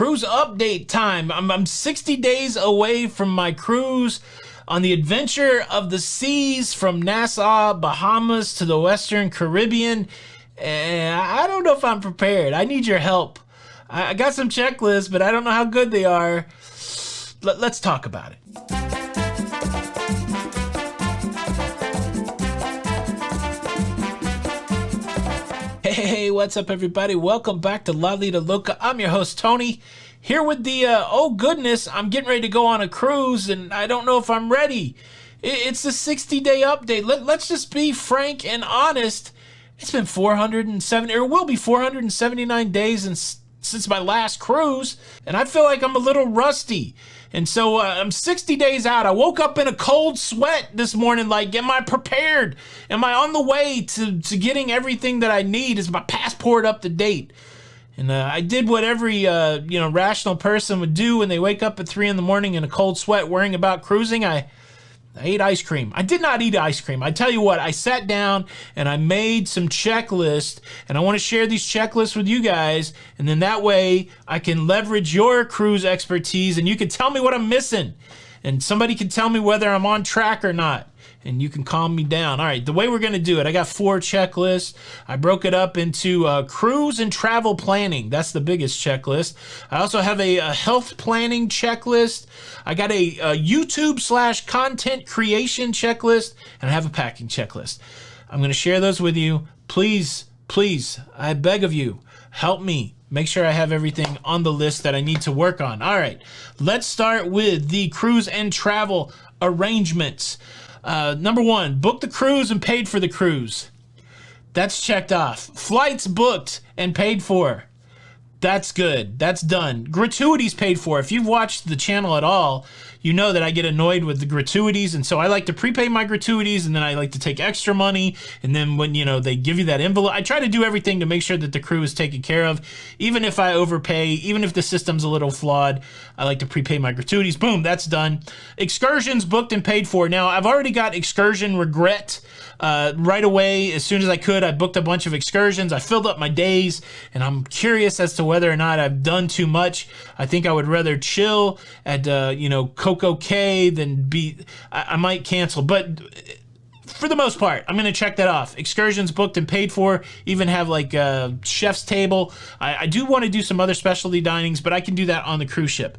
Cruise update time. I'm 60 days away from my cruise on the adventure of the seas from Nassau, Bahamas to the Western Caribbean. And I don't know if I'm prepared. I need your help. I got some checklists, but I don't know how good they are. Let's talk about it. Hey, what's up, everybody? Welcome back to Lido Loca. I'm your host, Tony, here with the, oh goodness, I'm getting ready to go on a cruise, and I don't know if I'm ready. It's the 60-day update. Let's just be frank and honest. It's been 470, or will be 479 days since my last cruise, and I feel like I'm a little rusty. And so I'm 60 days out. I woke up in a cold sweat this morning. Like, am I prepared? Am I on the way to getting everything that I need? Is my passport up to date? And I did what every rational person would do when they wake up at 3 in the morning in a cold sweat worrying about cruising. I ate ice cream. I did not eat ice cream. I tell you what, I sat down and I made some checklists, and I want to share these checklists with you guys, and then that way I can leverage your cruise expertise and you can tell me what I'm missing, and somebody can tell me whether I'm on track or not, and you can calm me down. All right, the way we're going to do it, I got 4 checklists. I broke it up into cruise and travel planning. That's the biggest checklist. I also have a health planning checklist. I got a YouTube/content creation checklist, and I have a packing checklist. I'm going to share those with you. Please, I beg of you, help me make sure I have everything on the list that I need to work on. All right, let's start with the cruise and travel arrangements. Number 1, book the cruise and paid for the cruise. That's checked off. Flights booked and paid for. That's good. That's done. Gratuities paid for. If you've watched the channel at all, you know that I get annoyed with the gratuities, and so I like to prepay my gratuities, and then I like to take extra money, and then when, they give you that envelope, I try to do everything to make sure that the crew is taken care of. Even if I overpay, even if the system's a little flawed, I like to prepay my gratuities. Boom, that's done. Excursions booked and paid for. Now, I've already got excursion regret. Right away, as soon as I could, I booked a bunch of excursions. I filled up my days, and I'm curious as to whether or not I've done too much. I think I would rather chill at, Coco Cay than I might cancel. But for the most part, I'm going to check that off. Excursions booked and paid for, even have like a chef's table. I do want to do some other specialty dinings, but I can do that on the cruise ship.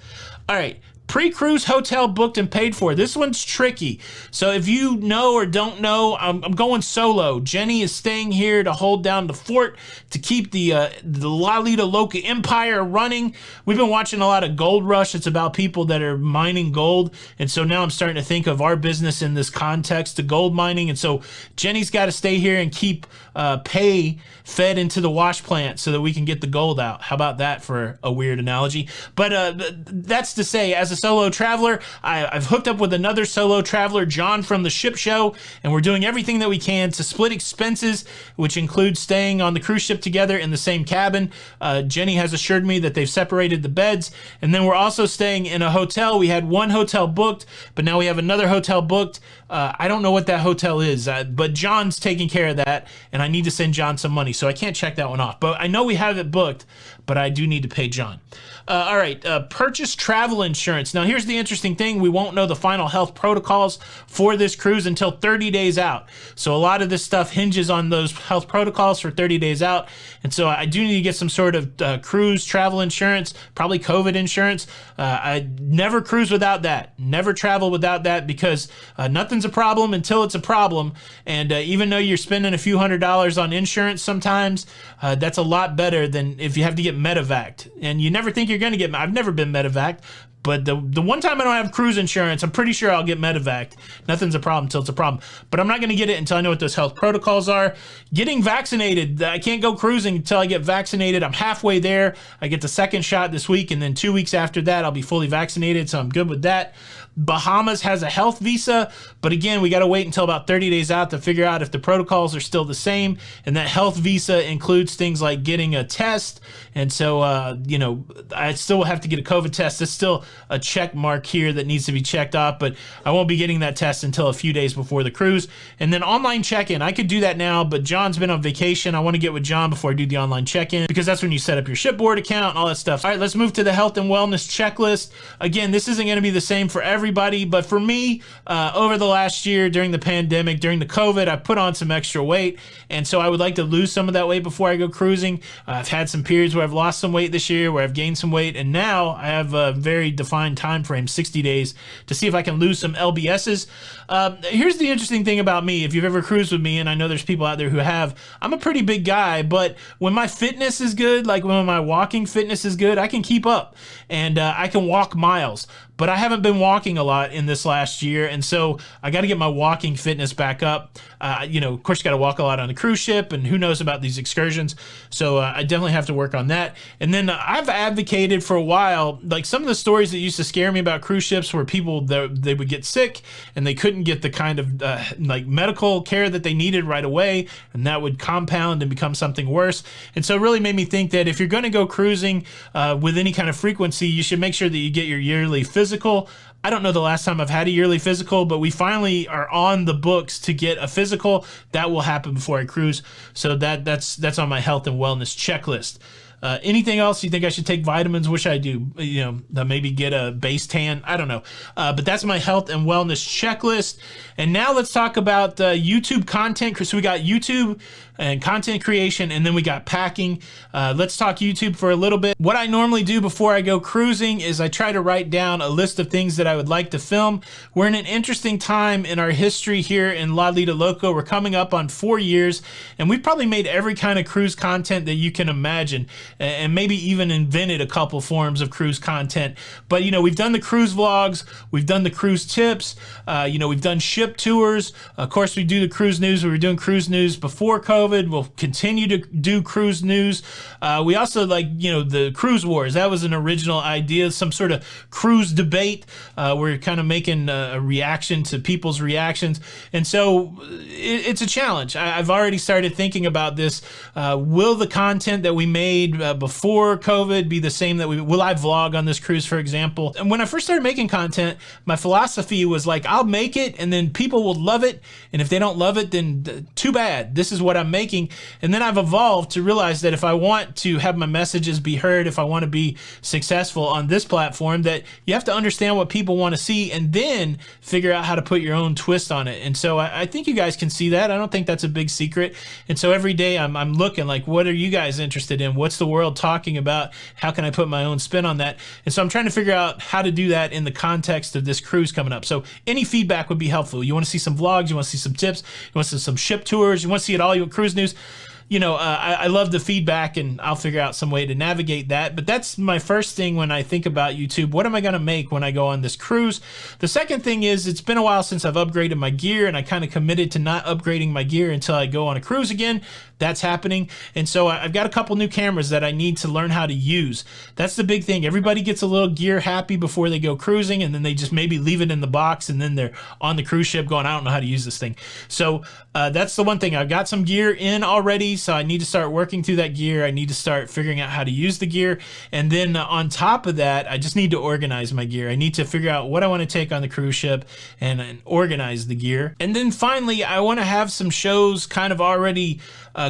All right. Pre-cruise hotel booked and paid for. This one's tricky. So if you know or don't know, I'm going solo. Jenny is staying here to hold down the fort, to keep the Lido Loca empire running. We've been watching a lot of Gold Rush. It's about people that are mining gold. And so now I'm starting to think of our business in this context to gold mining. And so Jenny's got to stay here and keep pay fed into the wash plant so that we can get the gold out. How about that for a weird analogy? But that's to say, as a solo traveler, I've hooked up with another solo traveler, John from the Ship Show, and we're doing everything that we can to split expenses, which includes staying on the cruise ship together in the same cabin. Jenny has assured me that they've separated the beds, and then we're also staying in a hotel. We had one hotel booked, but now we have another hotel booked. I don't know what that hotel is, but John's taking care of that, and I need to send John some money, so I can't check that one off. But I know we have it booked, but I do need to pay John. All right, purchase travel insurance. Now, here's the interesting thing. We won't know the final health protocols for this cruise until 30 days out. So a lot of this stuff hinges on those health protocols for 30 days out. And so I do need to get some sort of cruise travel insurance, probably COVID insurance. I never cruise without that, never travel without that, because nothing's a problem until it's a problem. And even though you're spending a few $100s on insurance sometimes, that's a lot better than if you have to get medevaced. And you never think you're going to get, I've never been medevaced, but the one time I don't have cruise insurance, I'm pretty sure I'll get medevaced. Nothing's a problem until it's a problem. But I'm not going to get it until I know what those health protocols are. Getting vaccinated, I can't go cruising until I get vaccinated. I'm halfway there. I get the second shot this week, and then 2 weeks after that, I'll be fully vaccinated, so I'm good with that. Bahamas has a health visa, but again, we got to wait until about 30 days out to figure out if the protocols are still the same. And that health visa includes things like getting a test. And so, you know, I still have to get a COVID test. There's still a check mark here that needs to be checked off, but I won't be getting that test until a few days before the cruise. And then online check-in, I could do that now, but John's been on vacation. I want to get with John before I do the online check-in, because that's when you set up your shipboard account and all that stuff. All right, let's move to the health and wellness checklist. Again, this isn't going to be the same for everybody, but for me, over the last year, during the pandemic, during the COVID, I put on some extra weight, and so I would like to lose some of that weight before I go cruising. I've had some periods where I've lost some weight this year, where I've gained some weight, and now I have a very defined time frame, 60 days, to see if I can lose some LBSs. Here's the interesting thing about me. If you've ever cruised with me, and I know there's people out there who have, I'm a pretty big guy, but when my fitness is good, like when my walking fitness is good, I can keep up, and I can walk miles. But I haven't been walking a lot in this last year, and so I got to get my walking fitness back up. You know, of course, you got to walk a lot on the cruise ship, and who knows about these excursions. So I definitely have to work on that. And then I've advocated for a while, like some of the stories that used to scare me about cruise ships were people that they would get sick and they couldn't get the kind of like medical care that they needed right away, and that would compound and become something worse. And so it really made me think that if you're going to go cruising with any kind of frequency, you should make sure that you get your yearly physical. I don't know the last time I've had a yearly physical, but we finally are on the books to get a physical. That will happen before I cruise. So that's on my health and wellness checklist. Anything else you think I should take vitamins? Wish I do. You know, maybe get a base tan. I don't know. But that's my health and wellness checklist. And now let's talk about YouTube content. So we got YouTube and content creation, and then we got packing. Let's talk YouTube for a little bit. What I normally do before I go cruising is I try to write down a list of things that I would like to film. We're in an interesting time in our history here in Lido Loca. We're coming up on 4 years, and we've probably made every kind of cruise content that you can imagine, and maybe even invented a couple forms of cruise content. But, you know, we've done the cruise vlogs, we've done the cruise tips, you know, we've done ship tours. Of course, we do the cruise news. We were doing cruise news before COVID. We'll continue to do cruise news. We also, like, you know, the cruise wars. That was an original idea, some sort of cruise debate. We're kind of making a reaction to people's reactions. And so it's a challenge. I've already started thinking about this. Will the content that we made before COVID be the same that will I vlog on this cruise, for example? And when I first started making content, my philosophy was like, I'll make it and then people will love it. And if they don't love it, then too bad. This is what I'm making. And then I've evolved to realize that if I want to have my messages be heard, if I want to be successful on this platform, that you have to understand what people want to see and then figure out how to put your own twist on it. And so I think you guys can see that. I don't think that's a big secret. And so every day I'm looking like, what are you guys interested in? What's the world talking about? How can I put my own spin on that? And so I'm trying to figure out how to do that in the context of this cruise coming up. So any feedback would be helpful. You want to see some vlogs, you want to see some tips, you want to see some ship tours, you want to see it all, you want cruise news. You know, I love the feedback, and I'll figure out some way to navigate that. But that's my first thing when I think about YouTube. What am I going to make when I go on this cruise? The second thing is, it's been a while since I've upgraded my gear, and I kind of committed to not upgrading my gear until I go on a cruise again. That's happening. And so I've got a couple new cameras that I need to learn how to use. That's the big thing. Everybody gets a little gear happy before they go cruising, and then they just maybe leave it in the box, and then they're on the cruise ship going, I don't know how to use this thing. So that's the one thing. I've got some gear in already, so I need to start working through that gear. I need to start figuring out how to use the gear. And then on top of that, I just need to organize my gear. I need to figure out what I want to take on the cruise ship and organize the gear. And then finally, I want to have some shows kind of already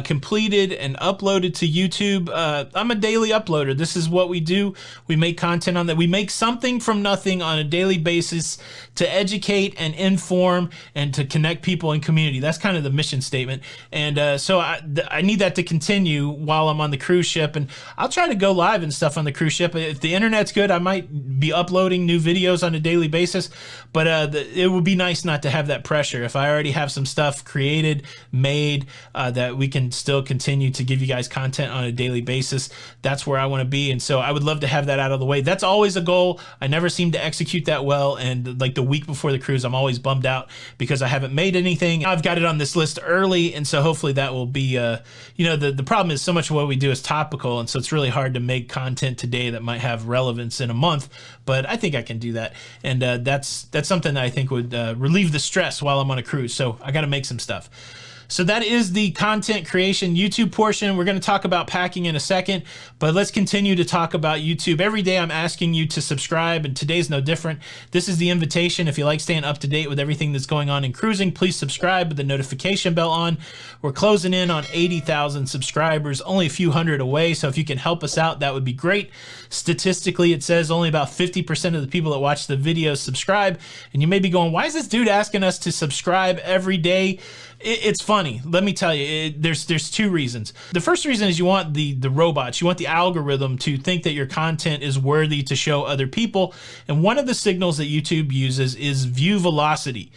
completed and uploaded to YouTube. I'm a daily uploader. This is what we do. We make content on that. We make something from nothing on a daily basis to educate and inform and to connect people in community. That's kind of the mission statement. And so I need that to continue while I'm on the cruise ship. And I'll try to go live and stuff on the cruise ship. If the internet's good, I might be uploading new videos on a daily basis. But it would be nice not to have that pressure. If I already have some stuff created, made, that we can still continue to give you guys content on a daily basis, that's where I want to be. And so I would love to have that out of the way. That's always a goal. I never seem to execute that well. And like the week before the cruise, I'm always bummed out because I haven't made anything. I've got it on this list early. And so hopefully that will be, you know, the problem is so much of what we do is topical. And so it's really hard to make content today that might have relevance in a month. but I think I can do that. And that's something that I think would relieve the stress while I'm on a cruise. So I got to make some stuff. So that is the content creation YouTube portion. We're going to talk about packing in a second, but let's continue to talk about YouTube. Every day I'm asking you to subscribe, and today's no different. This is the invitation. If you like staying up to date with everything that's going on in cruising, please subscribe with the notification bell on. We're closing in on 80,000 subscribers, only a few hundred away, so if you can help us out, that would be great. Statistically, it says only about 50% of the people that watch the videos subscribe, and you may be going, why is this dude asking us to subscribe every day? It's funny. Let me tell you, there's two reasons. The first reason is you want the robots, you want the algorithm to think that your content is worthy to show other people. And one of the signals that YouTube uses is view velocity.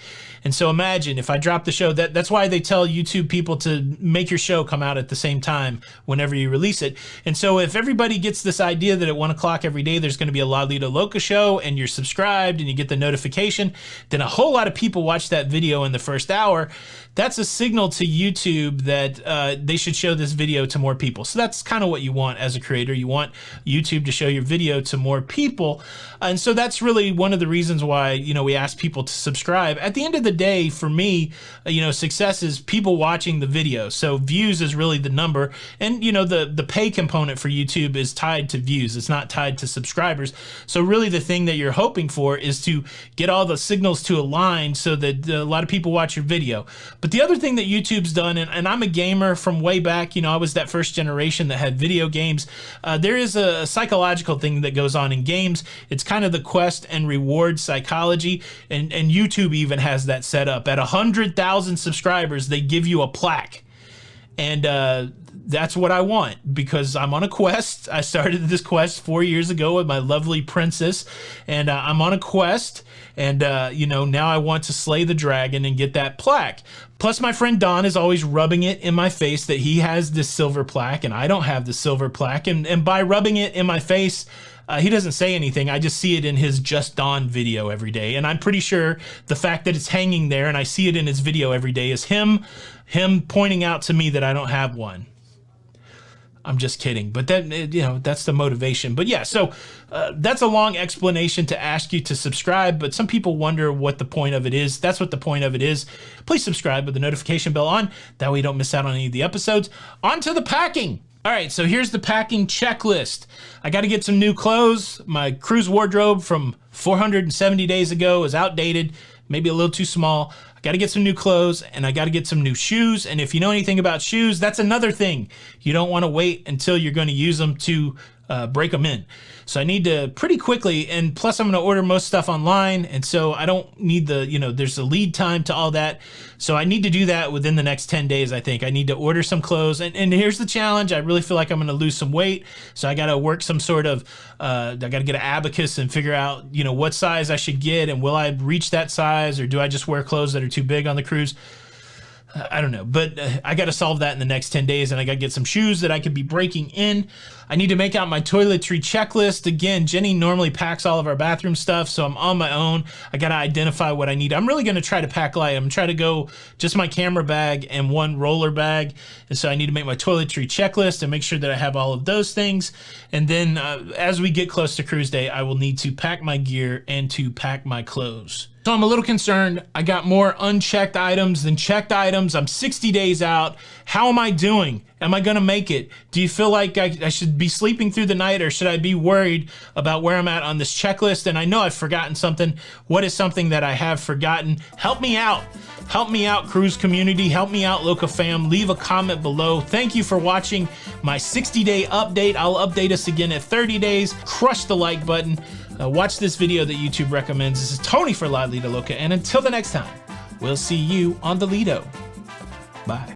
And so imagine if I drop the show, that's why they tell YouTube people to make your show come out at the same time whenever you release it. And so if everybody gets this idea that at 1 o'clock every day there's going to be a Lido Loca show and you're subscribed and you get the notification, then a whole lot of people watch that video in the first hour. That's a signal to YouTube that they should show this video to more people. So that's kind of what you want as a creator. You want YouTube to show your video to more people. And so that's really one of the reasons why, you know, we ask people to subscribe. At the end of the day, for me, you know, success is people watching the video. So views is really the number. And, you know, the pay component for YouTube is tied to views. It's not tied to subscribers. So really the thing that you're hoping for is to get all the signals to align so that a lot of people watch your video. But the other thing that YouTube's done, and I'm a gamer from way back, you know, I was that first generation that had video games. There is a psychological thing that goes on in games. It's kind of the quest and reward psychology, and YouTube even has that set up. At 100,000 subscribers, they give you a plaque. And that's what I want, because I'm on a quest. I started this quest 4 years ago with my lovely princess, and I'm on a quest, and you know, now I want to slay the dragon and get that plaque. Plus my friend Don is always rubbing it in my face that he has this silver plaque and I don't have the silver plaque, and by rubbing it in my face, he doesn't say anything. I just see it in his Just Dawn video every day. And I'm pretty sure the fact that it's hanging there and I see it in his video every day is him pointing out to me that I don't have one. I'm just kidding, but that, you know, that's the motivation. But yeah, so that's a long explanation to ask you to subscribe, but some people wonder what the point of it is. That's what the point of it is. Please subscribe with the notification bell on. That way you don't miss out on any of the episodes. On to the packing. All right, so here's the packing checklist. I got to get some new clothes. My cruise wardrobe from 470 days ago is outdated, maybe a little too small. I got to get some new clothes, and I got to get some new shoes. And if you know anything about shoes, that's another thing. You don't want to wait until you're going to use them to break them in. So I need to pretty quickly, and plus I'm going to order most stuff online, and so I don't need the, you know, there's a lead time to all that. So I need to do that within the next 10 days, I think. I need to order some clothes, and here's the challenge. I really feel like I'm going to lose some weight, so I got to work some sort of, I got to get an abacus and figure out, you know, what size I should get, and will I reach that size, or do I just wear clothes that are too big on the cruise? I don't know, but I got to solve that in the next 10 days, and I got to get some shoes that I could be breaking in. I need to make out my toiletry checklist. Again, Jenny normally packs all of our bathroom stuff, so I'm on my own. I got to identify what I need. I'm really going to try to pack light. I'm going to try to go just my camera bag and one roller bag, and so I need to make my toiletry checklist and make sure that I have all of those things. And then as we get close to cruise day, I will need to pack my gear and to pack my clothes. So I'm a little concerned. I got more unchecked items than checked items. I'm 60 days out. How am I doing? Am I going to make it? Do you feel like I should be sleeping through the night, or should I be worried about where I'm at on this checklist? And I know I've forgotten something. What is something that I have forgotten? Help me out. Help me out, cruise community. Help me out, Loca fam. Leave a comment below. Thank you for watching my 60-day update. I'll update us again at 30 days. Crush the like button. Watch this video that YouTube recommends. This is Tony for Lido Loca, and until the next time, we'll see you on the Lido. Bye.